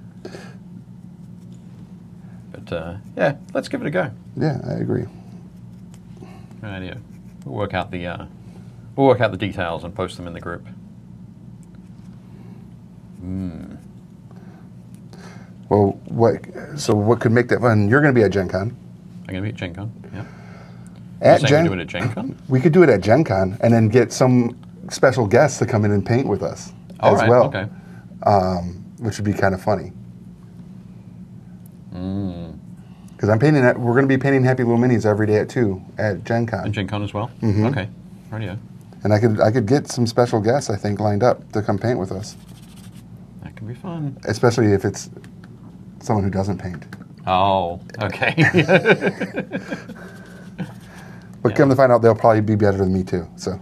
But yeah, let's give it a go. Yeah, I agree. Good idea. We'll work out the details and post them in the group. Well, what could make that fun? You're going to be at Gen Con. I'm going to be at Gen Con. Yeah. At You're saying we do it at Gen Con? We could do it at Gen Con and then get some special guests to come in and paint with us All as right, well. okay. Which would be kind of funny. Because we're going to be painting Happy Little Minis every day at 2 at Gen Con. And Gen Con as well? Mhm. Okay. Radio. And I could get some special guests, I think, lined up to come paint with us. That can be fun. Especially if it's someone who doesn't paint. Oh, okay. But come to find out, they'll probably be better than me too. So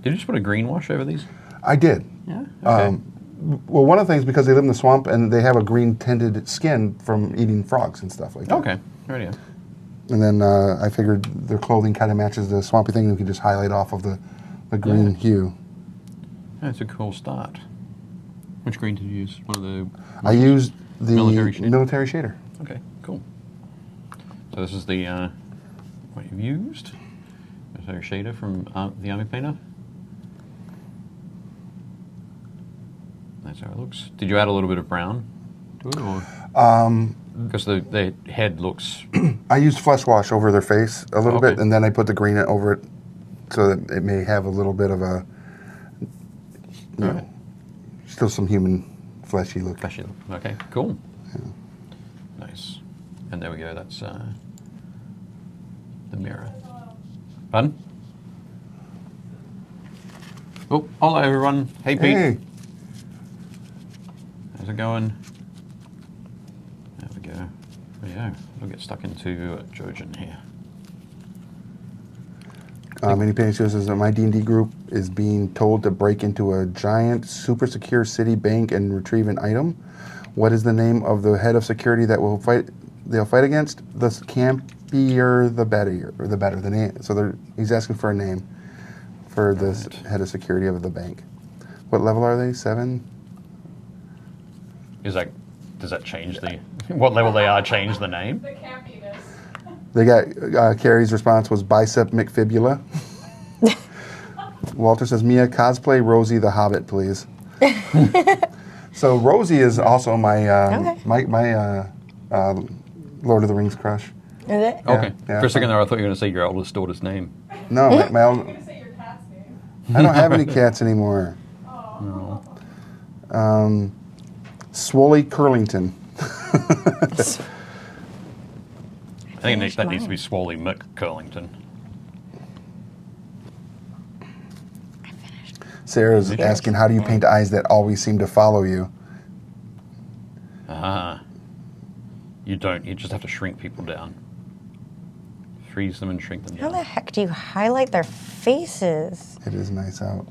Did you just put a green wash over these? I did. Yeah. Okay. Well, one of the things because they live in the swamp and they have a green tinted skin from eating frogs and stuff like that. Okay. Radio. And then I figured their clothing kind of matches the swampy thing. And we can just highlight off of the green hue. That's a cool start. Which green did you use? One of the... I used the military shader. Okay, cool. So this is the what you've used. Military shader from the Army Painter. That's how it looks. Did you add a little bit of brown to it, or? Because the head looks... I used flesh wash over their face a little bit, and then I put the green over it so that it may have a little bit of a, you know, still some human fleshy look. Fleshy look. Okay, cool. Yeah. Nice. And there we go. That's the mirror. Pardon? Oh, hello everyone. Hey Pete. Hey. How's it going? There we go. There we go. We'll get stuck into Trojan here. Mini Painting says that my D&D group is being told to break into a giant, super secure city bank and retrieve an item. What is the name of the head of security that they'll fight against? The campier, the better, the name. So he's asking for a name for this head of security of the bank. What level are they? 7? Does that change the what level they are? Change the name? The campiness. They got Carrie's response was bicep McFibula. Walter says, Mia, cosplay Rosie the Hobbit, please. So Rosie is also my Lord of the Rings crush. Is it? Okay. Yeah. For a second there, I thought you were going to say your oldest daughter's name. No, I'm going to say your cat's name. I don't have any cats anymore. Oh. No. Swoley Curlington. I think that needs to be Swoley McCurlington. Sarah's asking, how do you paint eyes that always seem to follow you? You don't. You just have to shrink people down. Freeze them and shrink them How down. the heck do you highlight their faces? It is nice out.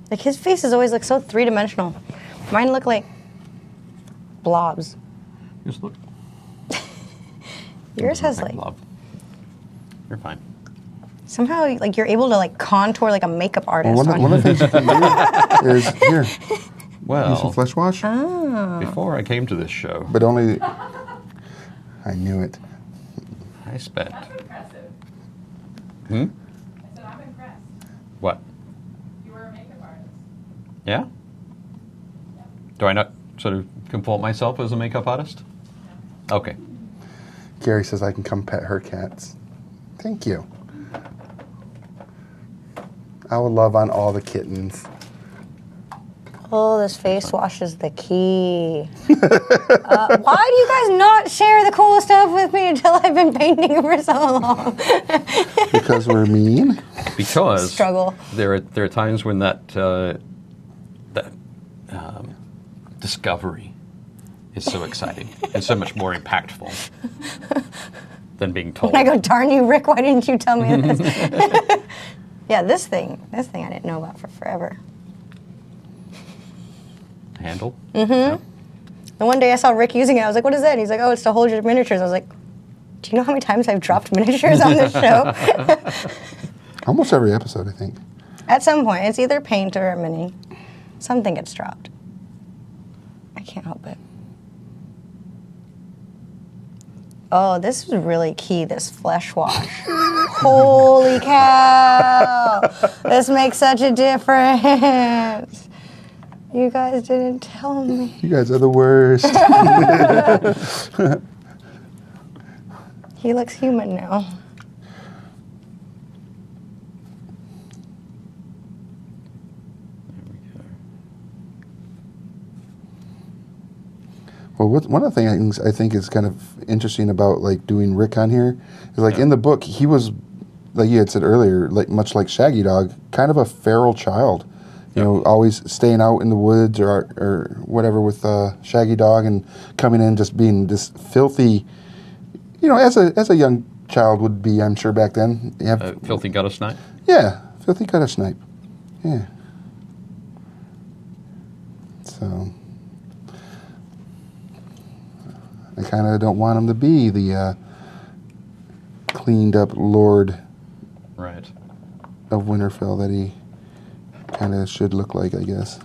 Like his faces always look so three-dimensional. Mine look like blobs. Just look. Yours has like Love. You're fine. somehow like you're able to like contour like a makeup artist. Well, one of the things you can do is here. Use some Well, flesh wash, before I came to this show, but only. I knew it. I spent. That's impressive. Hmm? I said, I'm impressed. What? You were a makeup artist. Yeah? Do I not sort of comport myself as a makeup artist? Okay. Gary says I can come pet her cats. Thank you. I will love on all the kittens. Oh, this face wash is the key. Why do you guys not share the cool stuff with me until I've been painting for so long? Because we're mean. Because Struggle. there are times when that discovery is so exciting and so much more impactful than being told. When I go, darn you, Rick, why didn't you tell me this? Yeah, this thing I didn't know about for forever. Handle? Mm-hmm. Yep. And one day I saw Rick using it. I was like, what is that? And he's like, oh, it's to hold your miniatures. I was like, do you know how many times I've dropped miniatures on this show? Almost every episode, I think. At some point, it's either paint or a mini. Something gets dropped. I can't help it. Oh, this is really key, this flesh wash. Holy cow! This makes such a difference. You guys didn't tell me. You guys are the worst. He looks human now. Well, one of the things I think is kind of interesting about like doing Rick on here is like in the book he was, like you had said earlier, like much like Shaggy Dog, kind of a feral child. You know, always staying out in the woods or whatever with Shaggy Dog and coming in just being this filthy, you know, as a young child would be, I'm sure back then. You have, Filthy gutter snipe? yeah, filthy gutter snipe. Yeah. So I kind of don't want him to be the cleaned up Lord Right. of Winterfell that he kind of should look like, I guess.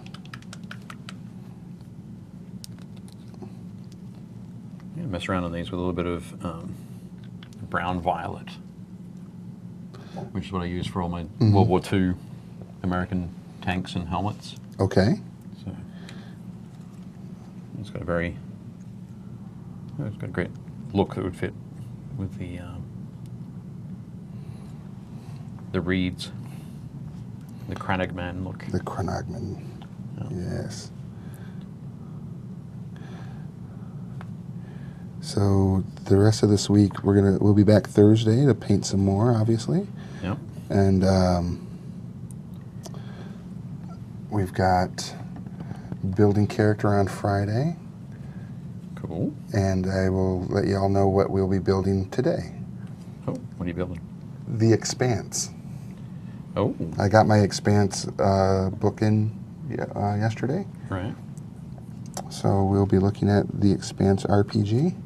Yeah, mess around on these with a little bit of brown violet, which is what I use for all my World War II American tanks and helmets. Okay. So it's got a great look that would fit with the reeds, the Cranagman look. The Cranagman. Yes. So the rest of this week we'll be back Thursday to paint some more, obviously. Yep. And we've got building character on Friday. Cool. And I will let you all know what we'll be building today. Oh, what are you building? The Expanse. Oh. I got my Expanse book in yesterday. Right. So we'll be looking at the Expanse RPG.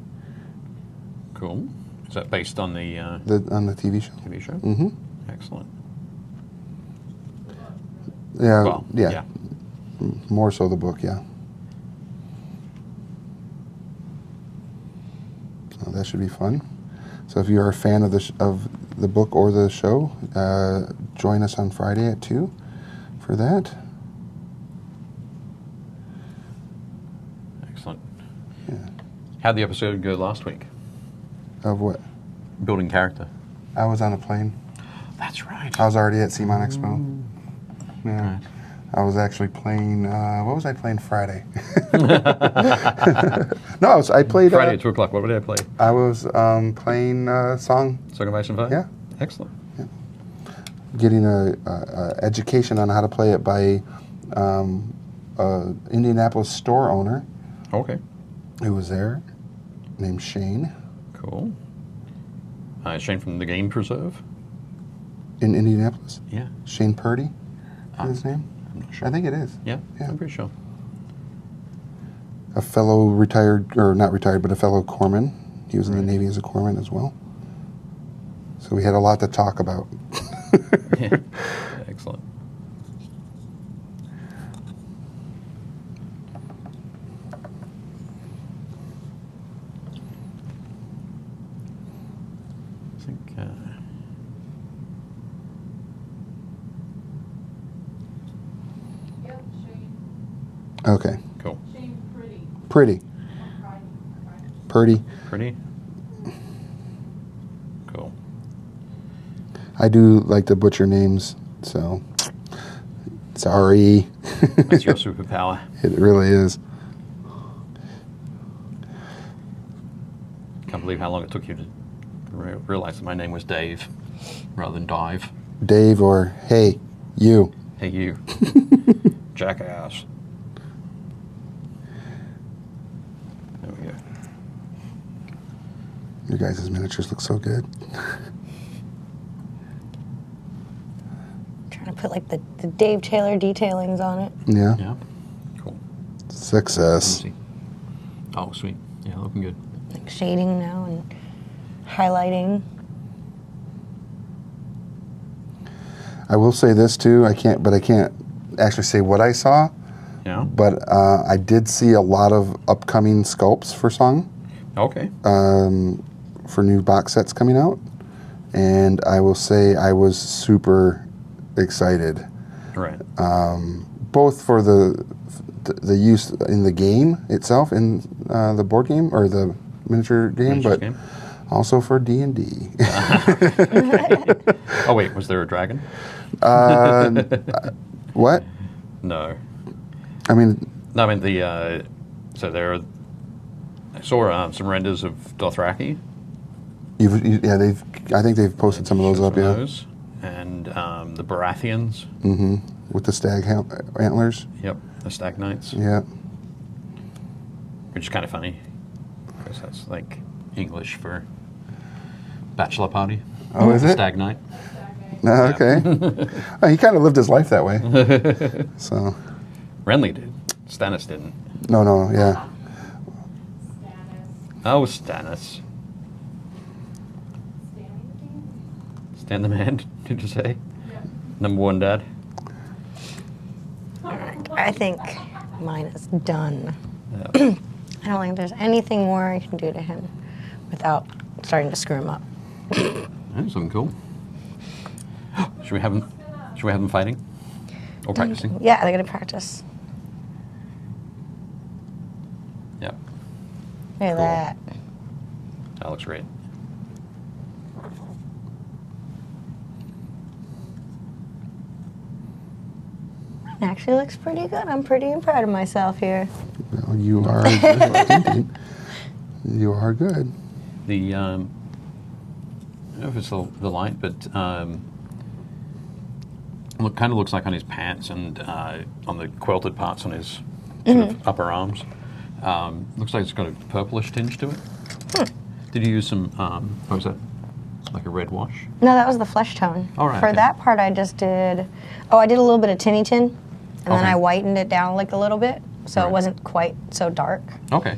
Cool. Is that based on the on the TV show. TV show? Mm-hmm. Excellent. Yeah, Well, yeah. More so the book, yeah. So that should be fun. So if you're a fan of the book or the show, join us on Friday at 2 for that. Excellent. Yeah. How'd the episode go last week? Of what? Building character. I was on a plane. That's right. I was already at CMON Expo. Yeah. Right. I was actually playing, what was I playing Friday? No, I played... Friday at 2 o'clock. What did I play? I was playing Song Song of Ice and Fire? Yeah. Excellent. getting a education on how to play it by a Indianapolis store owner Okay. who was there, named Shane. Cool. Shane from the Game Preserve? In Indianapolis. Yeah. Shane Purdy is his name? I'm not sure. I think it is. Yeah, Yeah. I'm pretty sure. A fellow retired, or not retired, but a fellow corpsman. He was in the Right. Navy as a corpsman as well. So we had a lot to talk about. Yeah. Excellent. I think Yep, Shane. Okay. cool. Shane Pretty. Pretty. On Friday. Purdy. Pretty. Cool. I do like to butcher names, so sorry. That's your superpower. It really is. Can't believe how long it took you to realize that my name was Dave rather than Dive. Dave or hey, you. Hey, you. Jackass. There we go. Your guys' miniatures look so good. Trying to put like the Dave Taylor detailings on it. Yeah. Yeah. Cool. Success. Easy. Oh, sweet. Yeah, looking good. Like shading now and highlighting. I will say this too. I can't actually say what I saw, Yeah. but I did see a lot of upcoming sculpts for Song, Okay. for new box sets coming out, and I will say I was super excited, Right. both for the use in the game itself, in the board game or the miniature game, Miniatures but game? also for D&D. Oh, wait. Was there a dragon? What? No. I mean, No, I mean the. So there are. I saw some renders of Dothraki. I think they've posted some of those up, yeah. Those. And the Baratheons. Mm-hmm. With the stag antlers. Yep. The Stag Knights. Yeah. Which is kind of funny. Because that's like English for bachelor party. Oh, is it? Stag Night. No, okay. Oh, he kind of lived his life that way. So, Renly did. Stannis didn't. no, yeah. Stannis. Oh, Stannis. Stanley the King? Stan the man, did you say? Yeah. Number one dad? I think mine is done. Yeah. I don't think there's anything more I can do to him without starting to screw him up. That's something cool. Should we have them fighting? Or practicing? Yeah, they're gonna practice. Yeah. Look at Cool. that. That looks great. It actually looks pretty good. I'm pretty proud of myself here. Well, you are good. Indeed. You are good. The I don't know if it's the light, but kind of looks like on his pants and on the quilted parts on his sort of upper arms. Looks like it's got a purplish tinge to it. Did you use some? What was that? Like a red wash? No, that was the flesh tone. All right, For okay. that part, I just did. Oh, I did a little bit of tinny tin, and then Okay. I whitened it down like a little bit, so Right. it wasn't quite so dark. Okay.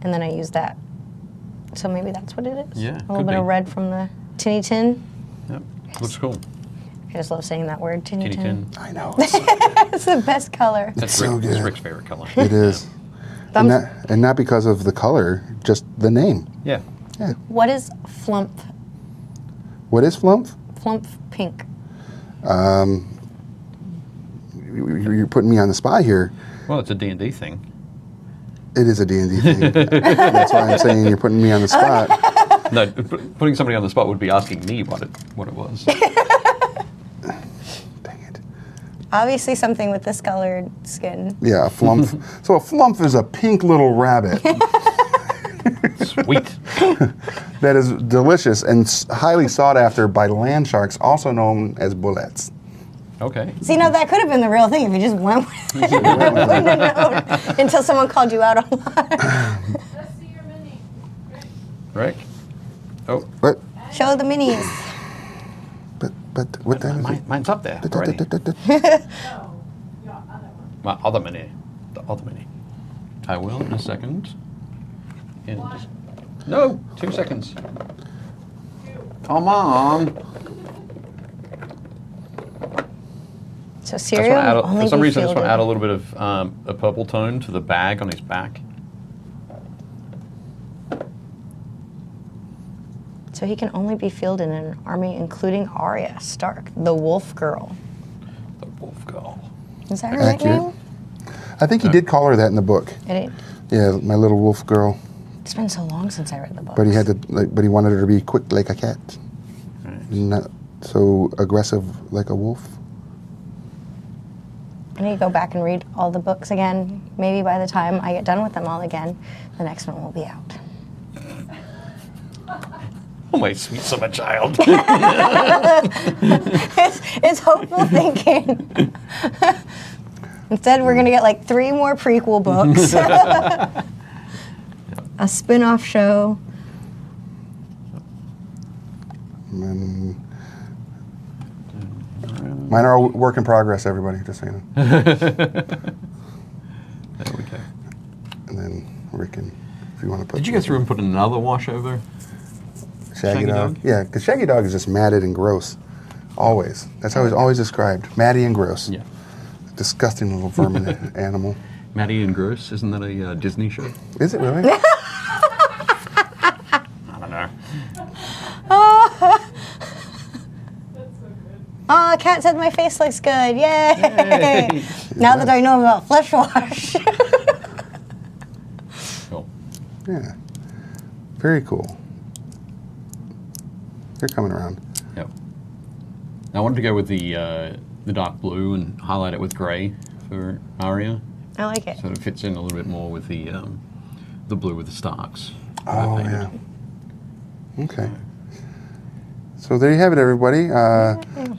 And then I used that. So maybe that's what it is. Yeah, A little could bit of be. red from the tinny tin. Yep. Looks cool. I just love saying that word, tinny Tinny tin. tin. I know. It's the best color. That's so It's good. Rick's favorite color. It is. Thumbs- And not because of the color, just the name. Yeah. Yeah. What is flump? What is flump? Flump pink. You're putting me on the spot here. Well, it's a D&D thing. It is a D&D thing. That's why I'm saying you're putting me on the spot. No, putting somebody on the spot would be asking me what it was. Dang it. Obviously something with this colored skin. Yeah, a flump. So a flump is a pink little rabbit Sweet. that is delicious and highly sought after by land sharks, also known as bullets. Okay. See, now that could have been the real thing if you just went with it. Wouldn't have known until someone called you out on that. Let's see your mini. Rick? Oh, But Show the minis. what time is mine's up there already. it? No, your other one. My other mini. The other mini. I will in a second. No, 2 seconds. Come on. So I just cereal wanna add will only for some be reason, I just want to add a fielded. little bit of a purple tone to the bag on his back. So he can only be fielded in an army including Arya Stark, the Wolf Girl. The wolf girl. Is that her Accurate. nickname? I think he did call her that in the book. It, Yeah, my little wolf girl. it's been so long since I read the book. But he had to, but he wanted her to be quick like a cat, Right. not so aggressive like a wolf. I need to go back and read all the books again. Maybe by the time I get done with them all again, the next one will be out. Oh, my sweet summer child. It's hopeful thinking. Instead, we're going to get like 3 more prequel books, a spin-off show. And mine are a work in progress, everybody, just so you know. There we go. And then Rick can, if you want to put. Did you go through and put another wash over? Shaggy Shaggy Dog? Dog? Yeah, because Shaggy Dog is just matted and gross. Always. That's how he's always described. Matty and gross. Yeah. Disgusting little vermin animal. Maddie and Gross, isn't that a Disney show? Is it really? I don't know. That's so good. Oh, Kat said my face looks good. Yay! Yay. Now that I know about flesh wash. Cool. Yeah. Very cool. They're coming around. Yep. I wanted to go with the dark blue and highlight it with grey for Arya, I like it. so it fits in a little bit more with the blue with the Starks. Oh, yeah. Okay. So there you have it, everybody.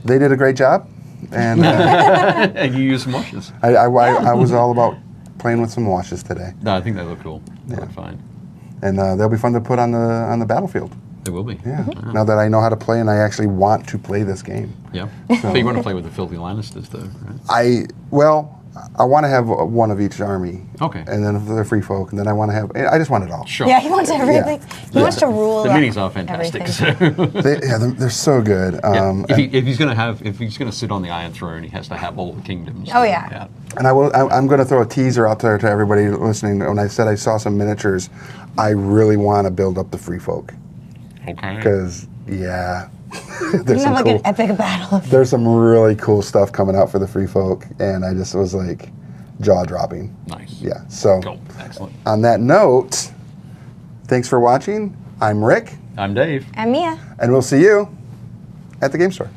They did a great job. And And you use some washes. I was all about playing with some washes today. No, I think they look cool. They look fine. And they'll be fun to put on the battlefield. They will be. Yeah. Now that I know how to play and I actually want to play this game. Yeah. But you want to play with the filthy Lannisters, though, right? I want to have one of each army. Okay. And then for the free folk, and then I want to have. I just want it all. Sure. Yeah, he wants everything. He wants to rule. The minis are fantastic. everything. So. They're so good. If he's going to sit on the Iron Throne, he has to have all the kingdoms. Oh, yeah. And I'm going to throw a teaser out there to everybody listening. When I said I saw some miniatures, I really want to build up the free folk. Okay. Because there's You some have like cool. an epic battle. There's some really cool stuff coming out for the free folk, and I just was like jaw dropping. Nice. Yeah. So Cool. Excellent. on that note, thanks for watching. I'm Rick, I'm Dave. And Mia. and we'll see you at the game store.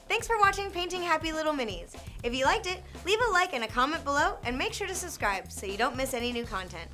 Thanks for watching Painting Happy Little Minis. If you liked it, leave a like and a comment below, and make sure to subscribe so you don't miss any new content.